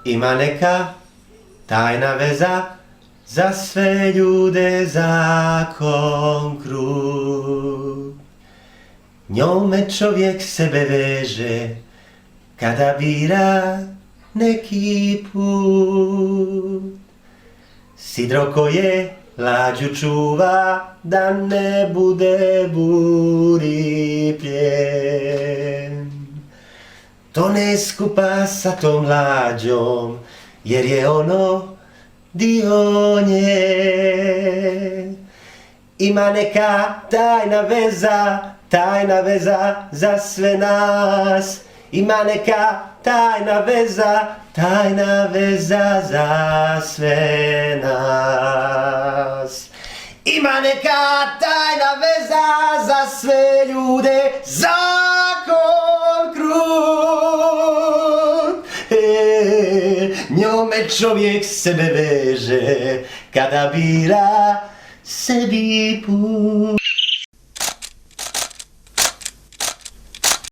Ima neka tajna veza za sve ljude, zakon krug. Njome čovjek sebe veže kada bira neki put. Sidro koje lađu čuva da ne bude buri plijen. To ne skupa sa tom lađom, jer je ono dio nje. Ima neka tajna veza za sve nas. Ima neka tajna veza za sve nas. Ima neka tajna veza za sve ljude, zakon krug. Njome čovjek sebe veže kada bira sebi put.